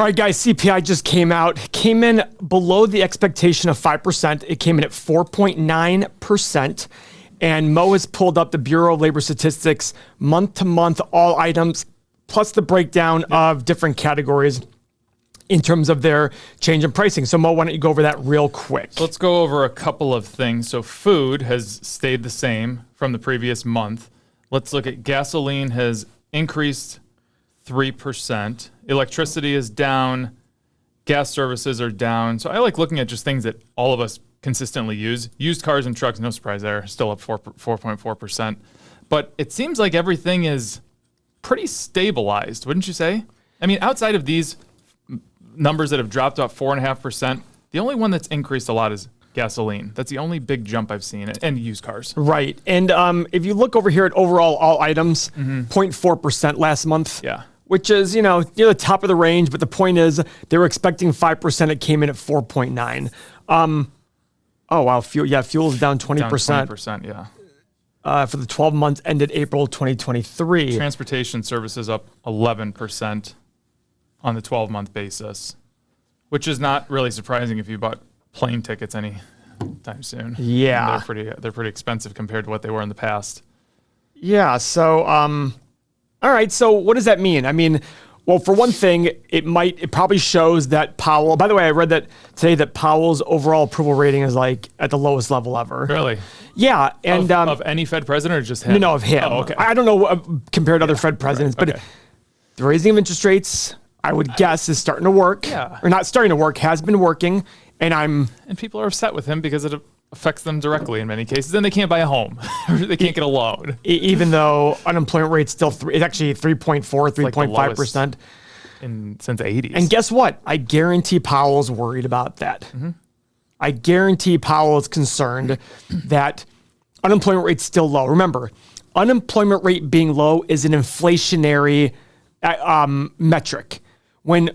All right, guys, CPI just came in below the expectation of 5%. It came in at 4.9%. And Mo has pulled up the Bureau of Labor Statistics month to month, all items, plus the breakdown of different categories in terms of their change in pricing. So Mo, why don't you go over that real quick? So let's go over a couple of things. So food has stayed the same from the previous month. Let's look at gasoline has increased 3%. Electricity is down. Gas services are down. So I like looking at just things that all of us consistently use. Used cars and trucks, no surprise there, still up 4.4%. But it seems like everything is pretty stabilized, wouldn't you say? I mean, outside of these numbers that have dropped about 4.5%, the only one that's increased a lot is gasoline. That's the only big jump I've seen, and used cars. Right. And if you look over here at overall all items, 0.4% last month. Yeah. Which is, near the top of the range, but the point is they were expecting 5%. It came in at 4.9. Oh, wow. Fuel is down 20%. Down 20%, yeah. For the 12 months ended April 2023. Transportation services up 11% on the 12-month basis, which is not really surprising if you bought plane tickets anytime soon. Yeah. They're pretty expensive compared to what they were in the past. Yeah, so all right, so what does that mean? I mean, well, for one thing, it probably shows that Powell, by the way, I read that today that Powell's overall approval rating is like at the lowest level ever. Really? Yeah. And of any Fed president or just him? No, of him. Oh, okay. I don't know compared to other Fed presidents, right, but the raising of interest rates, I would guess, is starting to work. Yeah. Or not starting to work, has been working. And people are upset with him because it affects them directly in many cases. Then they can't buy a home. They can't get a loan. Even though unemployment rate's still it's actually 3.4, 3.5%. Since the 80s. And guess what? I guarantee Powell's worried about that. I guarantee Powell is concerned that unemployment rate's still low. Remember, unemployment rate being low is an inflationary metric. When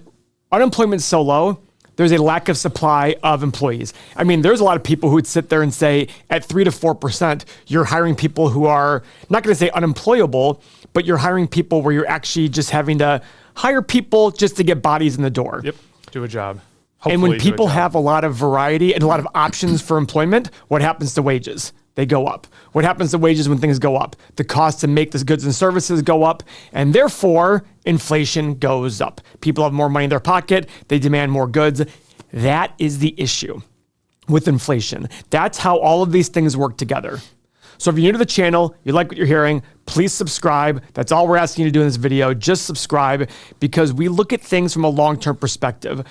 unemployment's so low, there's a lack of supply of employees. I mean, there's a lot of people who would sit there and say at 3 to 4%, you're hiring people who are not going to say unemployable, but you're hiring people where you're actually just having to hire people just to get bodies in the door. Yep, do a job. And when people have a lot of variety and a lot of options for employment, what happens to wages? They go up. What happens to wages when things go up? The cost to make these goods and services go up, and therefore inflation goes up. People have more money in their pocket. They demand more goods. That is the issue with inflation. That's how all of these things work together. So if you're new to the channel, you like what you're hearing, please subscribe. That's all we're asking you to do in this video. Just subscribe, because we look at things from a long-term perspective.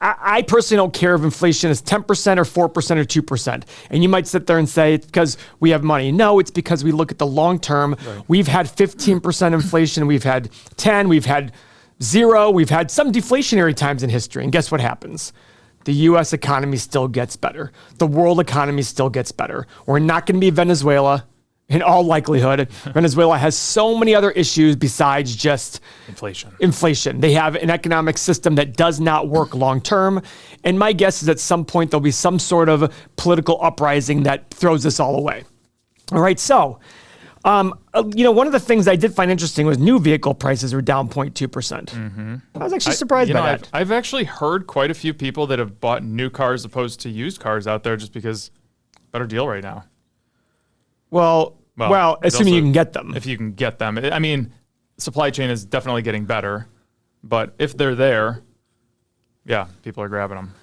I personally don't care if inflation is 10% or 4% or 2%. And you might sit there and say it's because we have money. No, it's because we look at the long term. Right. We've had 15% inflation. We've had 10. We've had 0. We've had some deflationary times in history. And guess what happens? The U.S. economy still gets better. The world economy still gets better. We're not going to be Venezuela. In all likelihood, Venezuela has so many other issues besides just inflation. They have an economic system that does not work long term. And my guess is at some point there'll be some sort of political uprising that throws this all away. All right, so, one of the things I did find interesting was new vehicle prices were down 0.2%. I was actually surprised by that. I've actually heard quite a few people that have bought new cars opposed to used cars out there just because better deal right now. Well, assuming you can get them. If you can get them. I mean, supply chain is definitely getting better, but if they're there, yeah, people are grabbing them.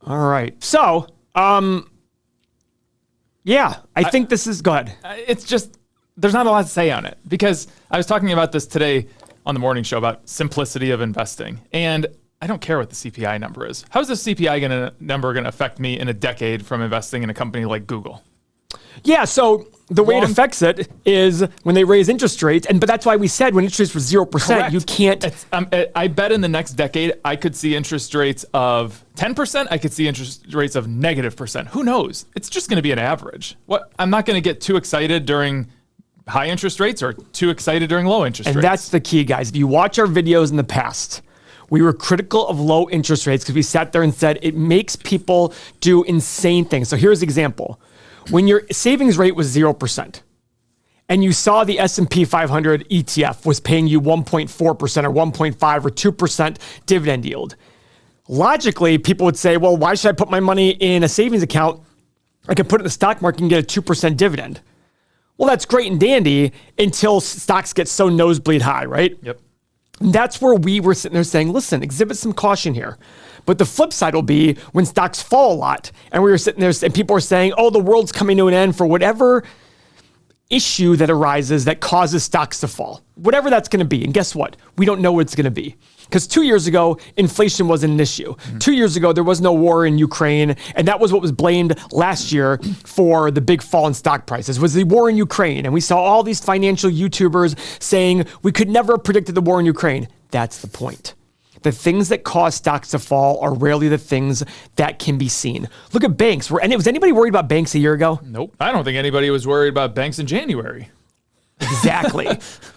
All right. So, I think this is, go ahead. It's just, there's not a lot to say on it, because I was talking about this today on the morning show about simplicity of investing, and I don't care what the CPI number is. How is the CPI number going to affect me in a decade from investing in a company like Google? Yeah, so the way it affects it is when they raise interest rates, but that's why we said when interest rates were 0%, correct. You can't. I bet in the next decade I could see interest rates of 10%. I could see interest rates of -%. Who knows? It's just going to be an average. I'm not going to get too excited during high interest rates or too excited during low interest rates. And that's the key, guys. If you watch our videos in the past, we were critical of low interest rates because we sat there and said it makes people do insane things. So here's an example. When your savings rate was 0%, and you saw the S&P 500 ETF was paying you 1.4% or 1.5 or 2% dividend yield. Logically, people would say, well, why should I put my money in a savings account? I can put it in the stock market and get a 2% dividend. Well, that's great and dandy until stocks get so nosebleed high, right? Yep. And that's where we were sitting there saying, listen, exhibit some caution here. But the flip side will be when stocks fall a lot and we were sitting there and people are saying, oh, the world's coming to an end for whatever issue that arises that causes stocks to fall, whatever that's going to be. And guess what? We don't know what it's going to be. Because 2 years ago, inflation wasn't an issue. 2 years ago, there was no war in Ukraine. And that was what was blamed last year for the big fall in stock prices, was the war in Ukraine. And we saw all these financial YouTubers saying we could never have predicted the war in Ukraine. That's the point. The things that cause stocks to fall are rarely the things that can be seen. Look at banks. Was anybody worried about banks a year ago? Nope. I don't think anybody was worried about banks in January. Exactly.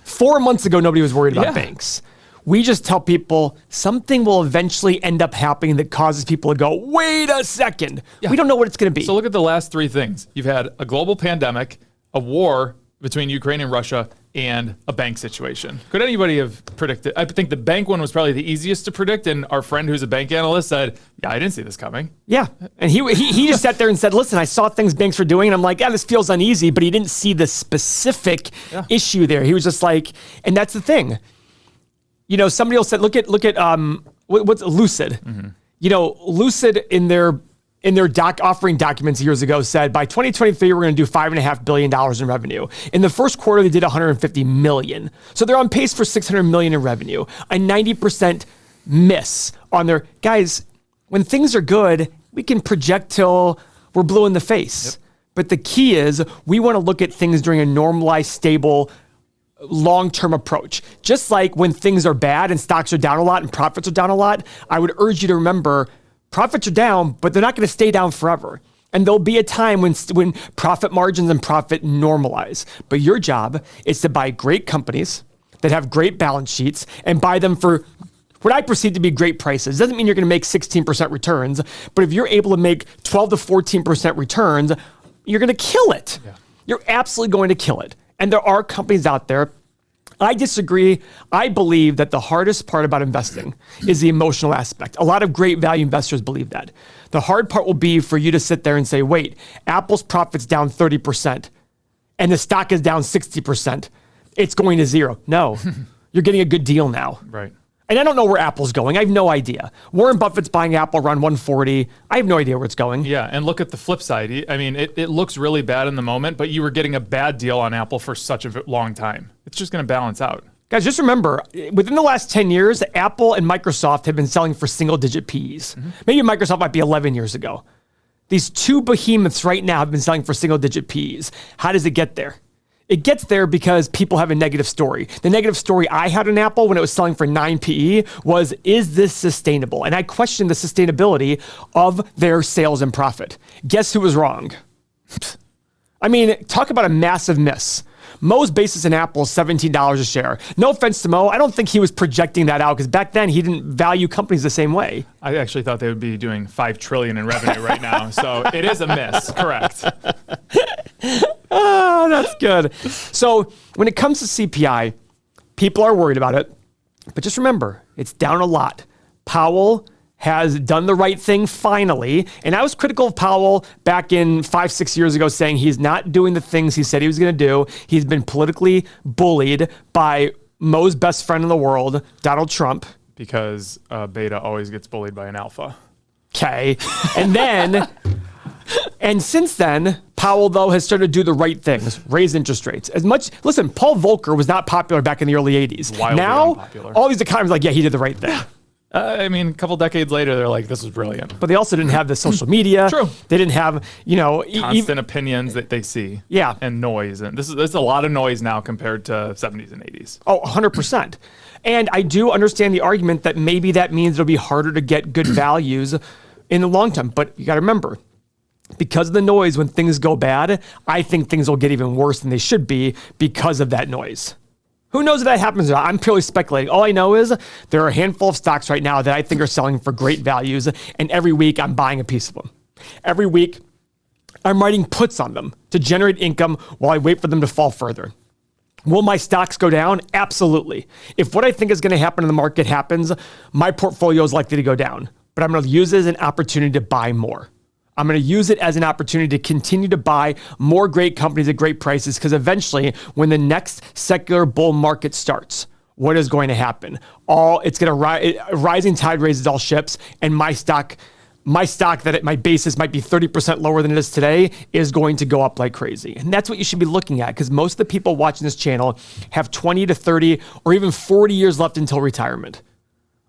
4 months ago, nobody was worried about banks. We just tell people something will eventually end up happening that causes people to go, wait a second. Yeah. We don't know what it's going to be. So look at the last three things. You've had a global pandemic, a war between Ukraine and Russia, and a bank situation. Could anybody have predicted? I think the bank one was probably the easiest to predict. And our friend who's a bank analyst said, yeah, I didn't see this coming. Yeah. And he just sat there and said, listen, I saw things banks were doing. And I'm like, yeah, this feels uneasy. But he didn't see the specific issue there. He was just like, and that's the thing. You know, somebody else said, look at what's Lucid. Mm-hmm. You know, Lucid in their offering documents years ago said by 2023 we're going to do $5.5 billion in revenue. In the first quarter they did 150 million. So they're on pace for 600 million in revenue. A 90% miss on their guys. When things are good, we can project till we're blue in the face. Yep. But the key is we want to look at things during a normalized, stable, long-term approach. Just like when things are bad and stocks are down a lot and profits are down a lot, I would urge you to remember profits are down, but they're not going to stay down forever. And there'll be a time when profit margins and profit normalize. But your job is to buy great companies that have great balance sheets and buy them for what I perceive to be great prices. Doesn't mean you're going to make 16% returns, but if you're able to make 12 to 14% returns, you're going to kill it. Yeah. You're absolutely going to kill it. And there are companies out there. I disagree. I believe that the hardest part about investing is the emotional aspect. A lot of great value investors believe that. The hard part will be for you to sit there and say, wait, Apple's profit's down 30% and the stock is down 60%. It's going to zero. No, you're getting a good deal now. Right. And I don't know where Apple's going. I have no idea. Warren Buffett's buying Apple around 140. I have no idea where it's going. Yeah, and look at the flip side. I mean, it looks really bad in the moment, but you were getting a bad deal on Apple for such a long time. It's just going to balance out. Guys, just remember, within the last 10 years, Apple and Microsoft have been selling for single-digit PEs. Mm-hmm. Maybe Microsoft might be 11 years ago. These two behemoths right now have been selling for single-digit PEs. How does it get there? It gets there because people have a negative story. The negative story I had on Apple when it was selling for 9 PE was, is this sustainable? And I questioned the sustainability of their sales and profit. Guess who was wrong? I mean, talk about a massive miss. Mo's basis in Apple is $17 a share. No offense to Mo, I don't think he was projecting that out because back then he didn't value companies the same way. I actually thought they would be doing $5 trillion in revenue right now. So it is a miss, correct. Oh, that's good. So when it comes to CPI, people are worried about it. But just remember, it's down a lot. Powell has done the right thing finally. And I was critical of Powell back in 5-6 years ago saying he's not doing the things he said he was going to do. He's been politically bullied by Mo's best friend in the world, Donald Trump. Because beta always gets bullied by an alpha. Okay. And then... And since then, Powell, though, has started to do the right things, raise interest rates. Listen, Paul Volcker was not popular back in the early 80s. Wildly now, unpopular. All these economists are like, yeah, he did the right thing. I mean, a couple decades later, they're like, this was brilliant. But they also didn't have the social media. True. They didn't have, constant opinions that they see. Yeah. And noise. And there's a lot of noise now compared to 70s and 80s. Oh, 100%. And I do understand the argument that maybe that means it'll be harder to get good values in the long term. But you got to remember, because of the noise, when things go bad, I think things will get even worse than they should be because of that noise. Who knows if that happens or not? I'm purely speculating. All I know is there are a handful of stocks right now that I think are selling for great values, and every week I'm buying a piece of them. Every week I'm writing puts on them to generate income while I wait for them to fall further. Will my stocks go down? Absolutely. If what I think is going to happen in the market happens, my portfolio is likely to go down. But I'm going to use it as an opportunity to buy more. I'm going to use it as an opportunity to continue to buy more great companies at great prices, because eventually, when the next secular bull market starts, what is going to happen? It's going to rising tide raises all ships, and my stock that at my basis might be 30% lower than it is today is going to go up like crazy. And that's what you should be looking at, because most of the people watching this channel have 20 to 30 or even 40 years left until retirement.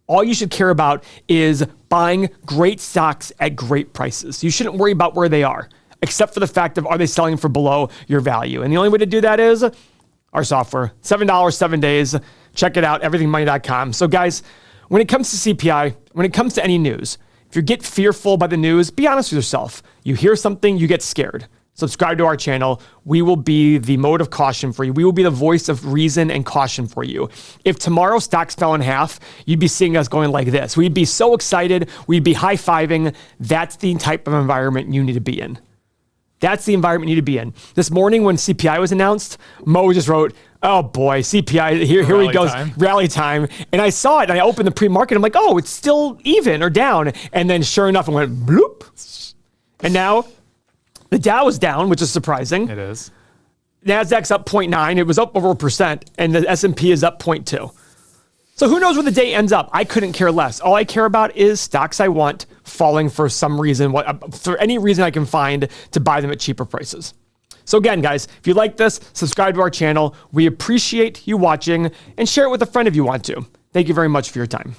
All you should care about is buying great stocks at great prices. You shouldn't worry about where they are, except for the fact of, are they selling for below your value? And the only way to do that is our software. $7, 7 days. Check it out, everythingmoney.com. So guys, when it comes to CPI, when it comes to any news, if you get fearful by the news, be honest with yourself. You hear something, you get scared. Subscribe to our channel. We will be the mode of caution for you. We will be the voice of reason and caution for you. If tomorrow stocks fell in half, you'd be seeing us going like this. We'd be so excited. We'd be high-fiving. That's the type of environment you need to be in. That's the environment you need to be in. This morning when CPI was announced, Mo just wrote, oh boy, CPI, here he goes, rally time. And I saw it, and I opened the pre-market. I'm like, oh, it's still even or down. And then sure enough, it went bloop. And now the Dow is down, which is surprising. It is. NASDAQ's up 0.9. It was up over 1%. And the S&P is up 0.2. So who knows where the day ends up? I couldn't care less. All I care about is stocks I want falling for some reason, for any reason I can find to buy them at cheaper prices. So again, guys, if you like this, subscribe to our channel. We appreciate you watching, and share it with a friend if you want to. Thank you very much for your time.